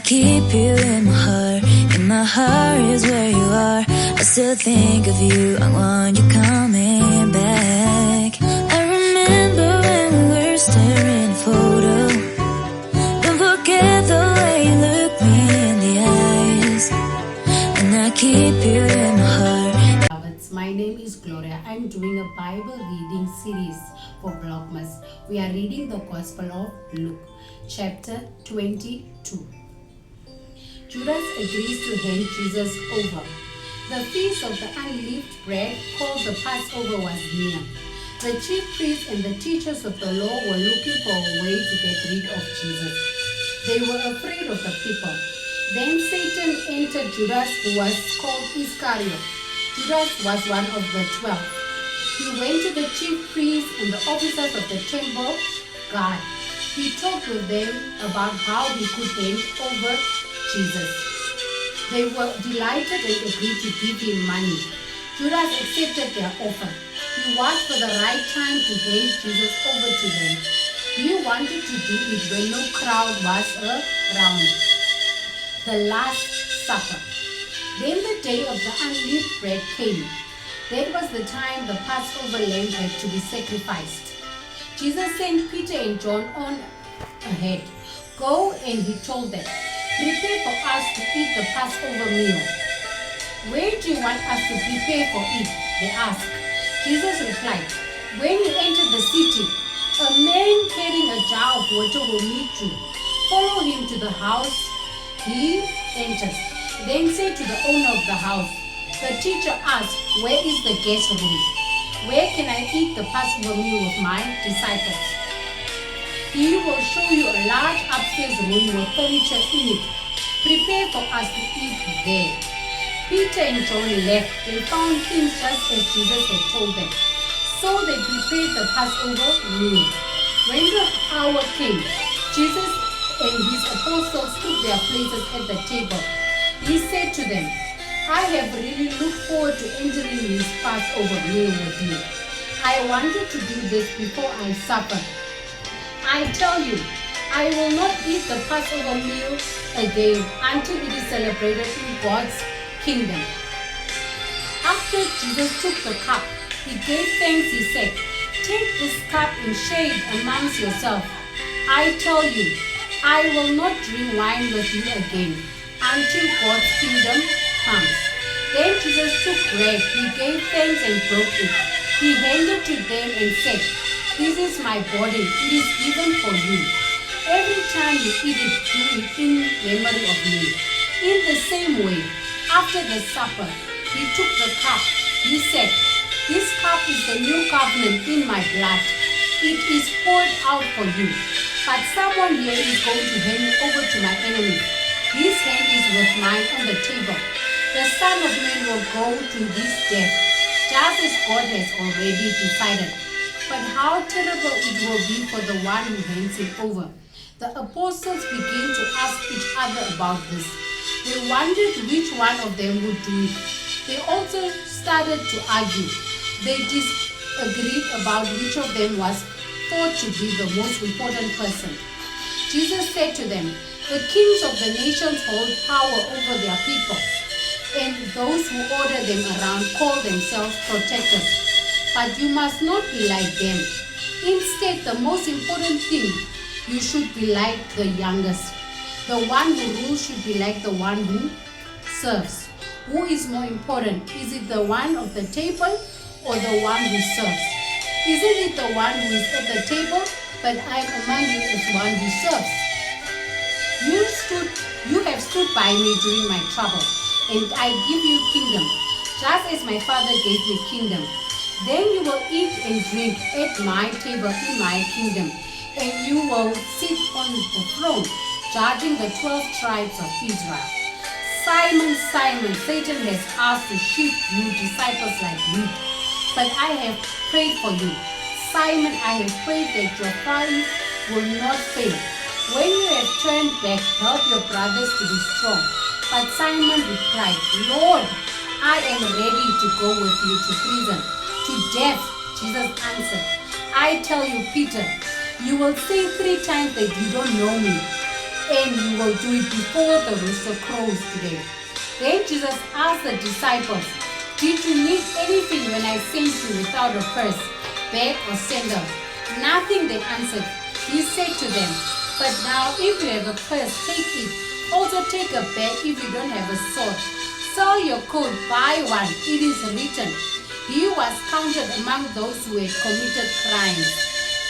keep you in my heart. In my heart is where you are. I still think of you. I want you coming back. I remember when we were staring at a photo. Don't forget the way you look me in the eyes. And I keep you in my heart. My name is Gloria. I'm doing a Bible reading series for VLOGMas. We are reading the Gospel of Luke, chapter 22. Judas agrees to hand Jesus over. The feast of the unleavened bread, called the Passover, was near. The chief priests and the teachers of the law were looking for a way to get rid of Jesus. They were afraid of the people. Then Satan entered Judas, who was called Iscariot. Judas was one of the 12. He went to the chief priests and the officers of the temple guard. He talked with them about how he could hand over Jesus. They were delighted and agreed to give him money. Judas accepted their offer. He watched for the right time to hand Jesus over to them. He wanted to do it when no crowd was around. The Last Supper. Then the day of the unleavened bread came. That was the time the Passover lamb had to be sacrificed. Jesus sent Peter and John on ahead. Go, and he told them, prepare for us to eat the Passover meal. Where do you want us to prepare for it? They asked. Jesus replied, when you enter the city, a man carrying a jar of water will meet you. Follow him to the house he enters. Then say to the owner of the house, the teacher asked, where is the guest room? Where can I eat the Passover meal with my disciples? He will show you a large upstairs room with furniture in it. Prepare for us to eat there. Peter and John left. They found things just as Jesus had told them. So they prepared the Passover meal. When the hour came, Jesus and his apostles took their places at the table. He said to them, I have really looked forward to entering this Passover meal with you. I wanted to do this before I suffer. I tell you, I will not eat the Passover meal again until it is celebrated in God's kingdom. After Jesus took the cup, he gave thanks. He said, take this cup and share it amongst yourselves. I tell you, I will not drink wine with you again until God's kingdom comes. Then Jesus took bread. He gave thanks and broke it. He handed to them and said, this is my body. It is given for you. Every time you eat it, do it in memory of me. In the same way, after the supper, he took the cup. He said, this cup is the new covenant in my blood. It is poured out for you. But someone here is going to hand me over to my enemies. His hand is with mine on the table. The Son of Man will go to his death, just as God has already decided. But how terrible it will be for the one who hands him over. The apostles began to ask each other about this. They wondered which one of them would do it. They also started to argue. They disagreed about which of them was thought to be the most important person. Jesus said to them, the kings of the nations hold power over their people, and those who order them around call themselves protectors. But you must not be like them. Instead, the most important thing, you should be like the youngest. The one who rules should be like the one who serves. Who is more important? Is it the one of the table or the one who serves? Isn't it the one who is at the table, but I am among you as one who serves? You have stood by me during my trouble, and I give you kingdom, just as my Father gave me kingdom. Then you will eat and drink at my table in my kingdom, and you will sit on the throne, judging the 12 tribes of Israel. Simon, Simon, Satan has asked to shift you disciples like wheat, but I have prayed for you. Simon, I have prayed that your faith will not fail. When you have turned back, help your brothers to be strong. But Simon replied, Lord, I am ready to go with you to prison, to death. Jesus answered, I tell you, Peter, you will say 3 times that you don't know me. and you will do it before the rooster crows today. Then Jesus asked the disciples, did you need anything when I sent you without a purse, bag or sandal? Nothing, they answered. He said to them, but now if you have a purse, take it. Also take a bag if you don't have a sword. Sell your coat, buy one. It is written, he was counted among those who had committed crimes.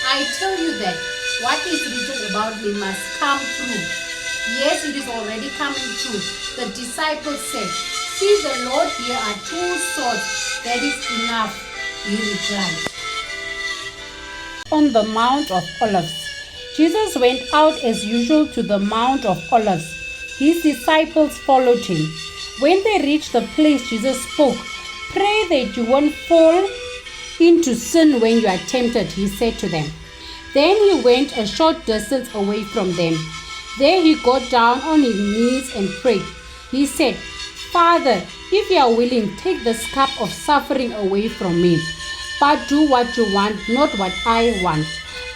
I tell you that what is written about me must come true. Yes, it is already coming true. The disciples said, see the Lord, here are 2 swords. That is enough, he replied. On the Mount of Olives. Jesus went out as usual to the Mount of Olives. His disciples followed him. When they reached the place, Jesus spoke, pray that you won't fall into sin when you are tempted, he said to them. Then he went a short distance away from them. There he got down on his knees and prayed. He said, Father, if you are willing, take this cup of suffering away from me. But do what you want, not what I want.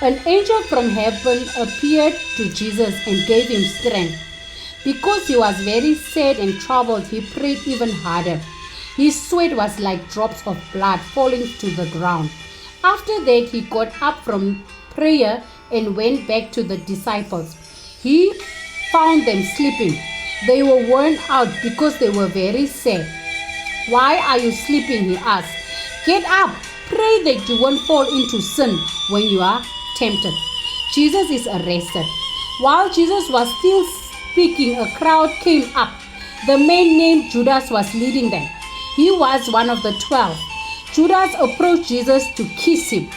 An angel from heaven appeared to Jesus and gave him strength. Because he was very sad and troubled, he prayed even harder. His sweat was like drops of blood falling to the ground. After that, he got up from prayer and went back to the disciples. He found them sleeping. They were worn out because they were very sad. Why are you sleeping? He asked. Get up, pray that you won't fall into sin when you are tempted. Jesus is arrested. While Jesus was still speaking, a crowd came up. The man named Judas was leading them. He was one of the 12. Judas approached Jesus to kiss him.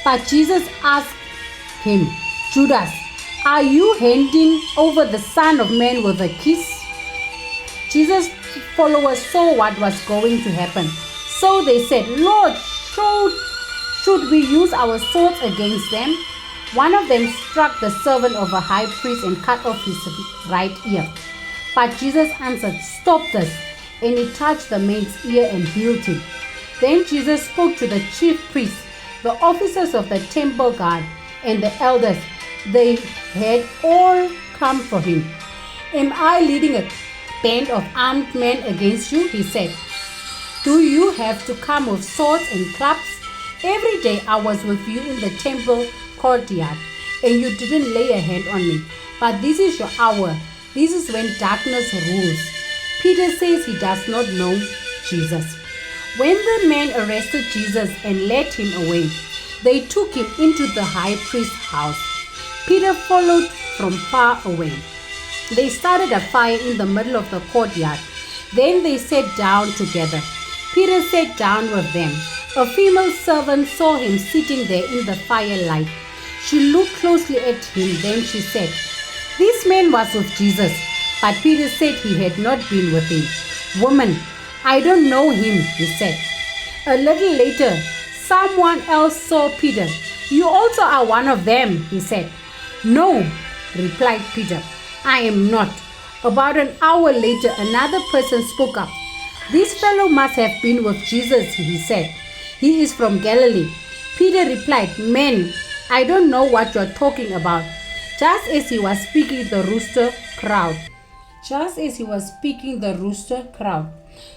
But Jesus asked him, Judas, are you handing over the Son of Man with a kiss? Jesus' followers saw what was going to happen. So they said, Lord, should we use our swords against them? One of them struck the servant of a high priest and cut off his right ear. But Jesus answered, stop this. And he touched the man's ear and healed him. Then Jesus spoke to the chief priests, the officers of the temple guard, and the elders. They had all come for him. Am I leading a band of armed men against you? He said. Do you have to come with swords and clubs? Every day I was with you in the temple courtyard, and you didn't lay a hand on me. But this is your hour. This is when darkness rules. Peter says he does not know Jesus. When the men arrested Jesus and led him away, they took him into the high priest's house. Peter followed from far away. They started a fire in the middle of the courtyard. Then they sat down together. Peter sat down with them. A female servant saw him sitting there in the firelight. She looked closely at him. Then she said, this man was with Jesus. But Peter said he had not been with him. Woman, I don't know him, he said. A little later, someone else saw Peter. You also are one of them, he said. No, replied Peter, I am not. About an hour later, another person spoke up. This fellow must have been with Jesus, he said. He is from Galilee. Peter replied, man, I don't know what you are talking about. Just as he was speaking, the rooster crowed.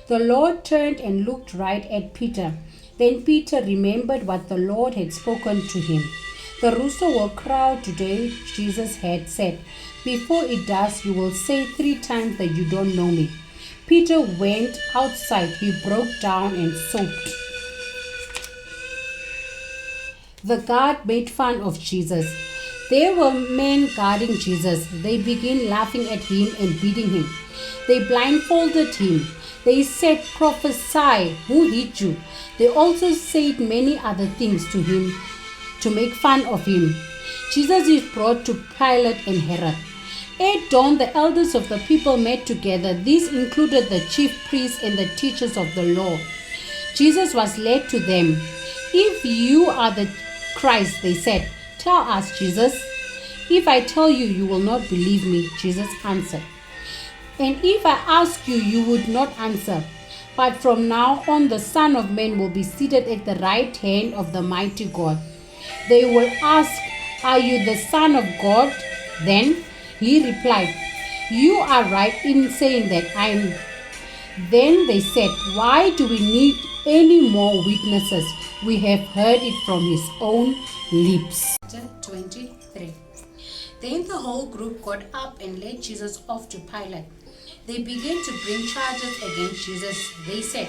The Lord turned and looked right at Peter. Then Peter remembered what the Lord had spoken to him. The rooster will crow today, Jesus had said. Before it does, you will say 3 times that you don't know me. Peter went outside. He broke down and sobbed. The guard made fun of Jesus. There were men guarding Jesus. They began laughing at him and beating him. They blindfolded him. They said, prophesy, who hit you? They also said many other things to him to make fun of him. Jesus is brought to Pilate and Herod. At dawn, the elders of the people met together. These included the chief priests and the teachers of the law. Jesus was led to them. If you are the Christ, they said, tell us, Jesus. If I tell you, you will not believe me, Jesus answered. And if I ask you, you would not answer. But from now on, the Son of Man will be seated at the right hand of the mighty God. They will ask, are you the Son of God? Then, He replied, "You are right in saying that I am." Then they said, "Why do we need any more witnesses? We have heard it from his own lips." Chapter 23. Then the whole group got up and led Jesus off to Pilate. They began to bring charges against Jesus. They said,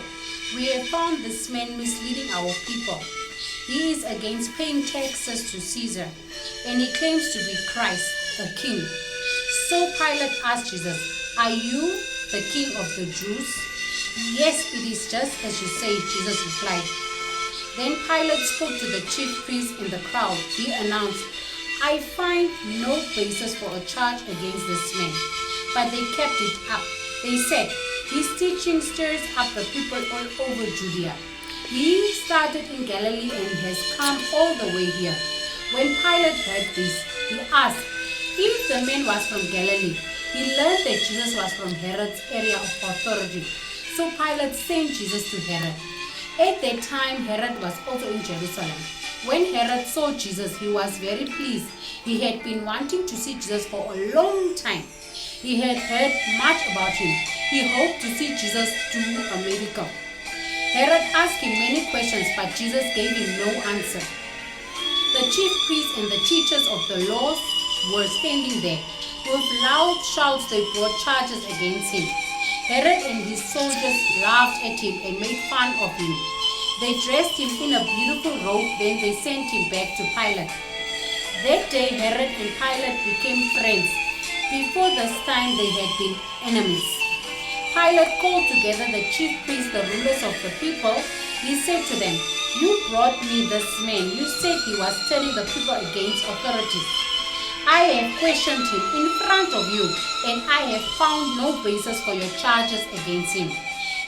"We have found this man misleading our people. He is against paying taxes to Caesar, and he claims to be Christ, a king." So Pilate asked Jesus, "Are you the king of the Jews?" "Yes, it is just as you say," Jesus replied. Then Pilate spoke to the chief priests and the crowd. He announced, "I find no basis for a charge against this man." But they kept it up. They said, "His teaching stirs up the people all over Judea. He started in Galilee and has come all the way here." When Pilate heard this, he asked if the man was from Galilee. He learned that Jesus was from Herod's area of authority. So Pilate sent Jesus to Herod. At that time, Herod was also in Jerusalem. When Herod saw Jesus, he was very pleased. He had been wanting to see Jesus for a long time. He had heard much about him. He hoped to see Jesus do a miracle. Herod asked him many questions, but Jesus gave him no answer. The chief priests and the teachers of the law were standing there. With loud shouts, they brought charges against him. Herod and his soldiers laughed at him and made fun of him. They dressed him in a beautiful robe, then they sent him back to Pilate. That day, Herod and Pilate became friends. Before this time, they had been enemies. Pilate called together the chief priests, the rulers of the people. He said to them, "You brought me this man. You said he was turning the people against authorities. I have questioned him in front of you, and I have found no basis for your charges against him."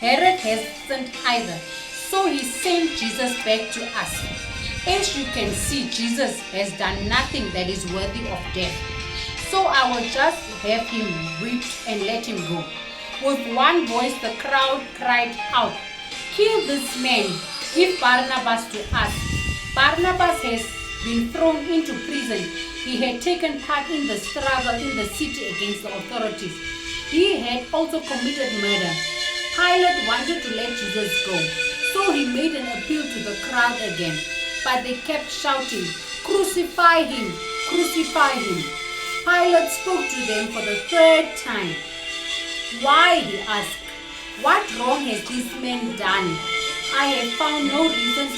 Herod hasn't either, so he sent Jesus back to us. As you can see, Jesus has done nothing that is worthy of death. So I will just have him whipped and let him go. With one voice, the crowd cried out, "Kill this man! Give Barnabas to us." Barnabas has been thrown into prison. He had taken part in the struggle in the city against the authorities. He had also committed murder. Pilate wanted to let Jesus go, so he made an appeal to the crowd again. But they kept shouting, "Crucify him! Crucify him!" Pilate spoke to them for the third time. "Why?" he asked. "What wrong has this man done? I have found no reason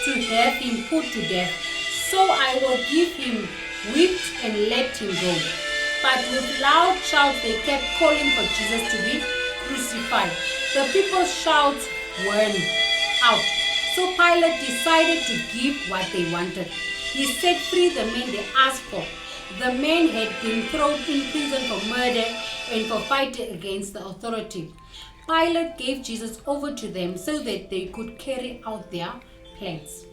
to have him put to death. So I will give him whipped and let him go." But with loud shouts, they kept calling for Jesus to be crucified. The people's shouts won out. So Pilate decided to give what they wanted. He set free the man they asked for. The man had been thrown in prison for murder and for fighting against the authority. Pilate gave Jesus over to them so that they could carry out their plans.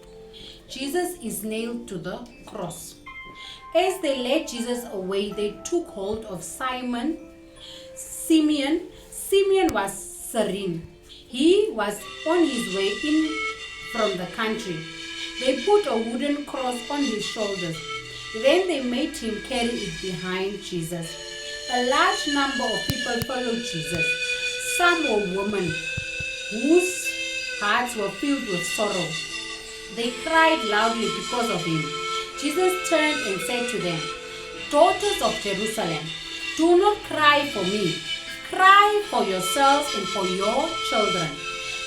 Jesus is nailed to the cross. As they led Jesus away, they took hold of Simeon. Simeon was Cyrene. He was on his way in from the country. They put a wooden cross on his shoulders. Then they made him carry it behind Jesus. A large number of people followed Jesus. Some were women whose hearts were filled with sorrow. They cried loudly because of him. Jesus turned and said to them, "Daughters of Jerusalem, do not cry for me. Cry for yourselves and for your children.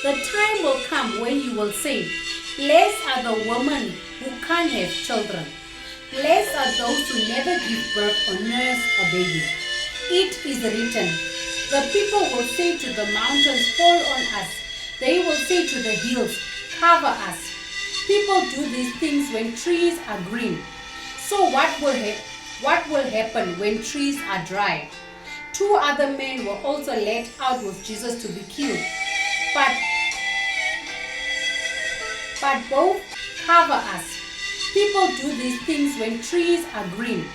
The time will come when you will say, 'Blessed are the women who can't have children. Blessed are those who never give birth or nurse a baby.' It is written, 'The people will say to the mountains, fall on us. They will say to the hills, cover us.' People do these things when trees are green. So what will happen when trees are dry?" 2 other men were also led out with Jesus to be killed. But both cover us. People do these things when trees are green.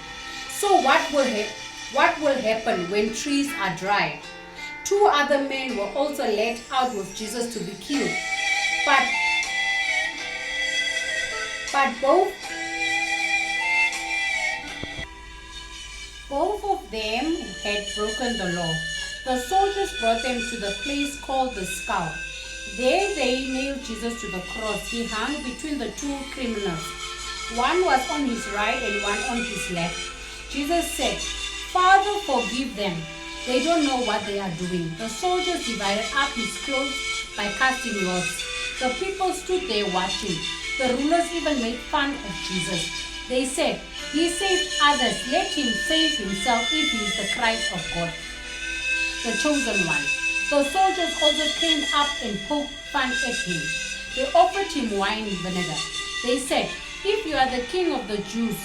So what will happen when trees are dry? 2 other men were also led out with Jesus to be killed. of them had broken the law. The soldiers brought them to the place called the Skull. There they nailed Jesus to the cross. He hung between the two criminals. One was on his right and one on his left. Jesus said, "Father, forgive them. They don't know what they are doing." The soldiers divided up his clothes by casting lots. The people stood there watching. The rulers even made fun of Jesus. They said, "He saved others. Let him save himself if he is the Christ of God, the chosen one." The soldiers also came up and poked fun at him. They offered him wine and vinegar. They said, "If you are the king of the Jews,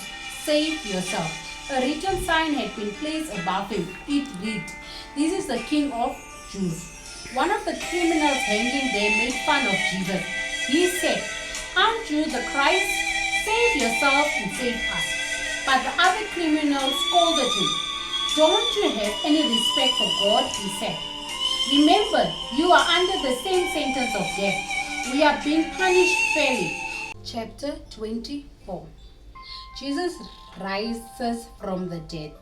save yourself." A written sign had been placed above him. It read, "This is the King of Jews." One of the criminals hanging there made fun of Jesus. He said, "Aren't you the Christ? Save yourself and save us." But the other criminals scolded him. "Don't you have any respect for God?" he said. "Remember, you are under the same sentence of death. We are being punished fairly." Chapter 24. Jesus rises from the dead.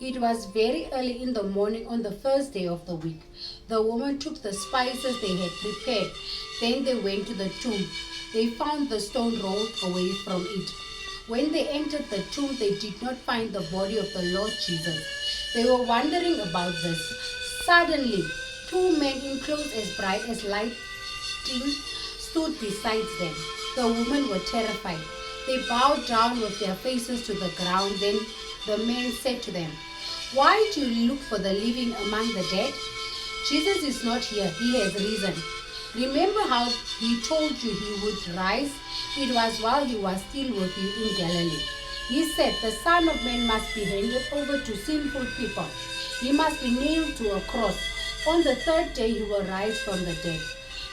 It was very early in the morning on the first day of the week. The woman took the spices they had prepared. Then they went to the tomb. They found the stone rolled away from it. When they entered the tomb, they did not find the body of the Lord Jesus. They were wondering about this. Suddenly, two men in clothes as bright as lightning stood beside them. The women were terrified. They bowed down with their faces to the ground. Then the men said to them, "Why do you look for the living among the dead? Jesus is not here. He has risen. Remember how he told you he would rise? It was while he was still with you in Galilee. He said the Son of Man must be handed over to sinful people. He must be nailed to a cross. On the third day he will rise from the dead."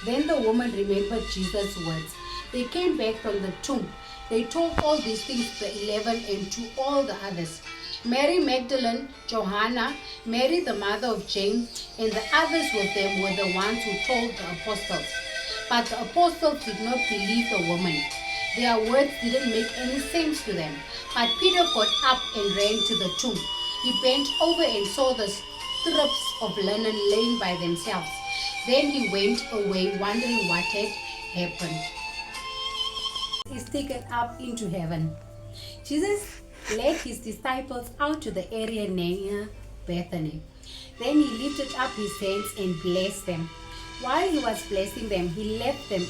Then the woman remembered Jesus' words. They came back from the tomb. They told all these things to the 11 and to all the others. Mary Magdalene, Johanna, Mary the mother of James, and the others with them were the ones who told the apostles. But the apostles did not believe the woman. Their words didn't make any sense to them. But Peter got up and ran to the tomb. He bent over and saw the strips of linen laying by themselves. Then he went away wondering what had happened. He is taken up into heaven. Jesus led his disciples out to the area near Bethany. Then he lifted up his hands and blessed them. While he was blessing them, he left them.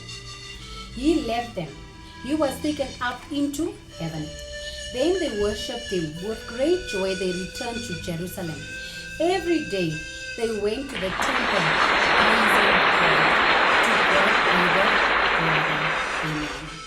He was taken up into heaven. Then they worshipped him. With great joy they returned to Jerusalem. Every day they went to the temple, praising God. To God be the glory. Amen.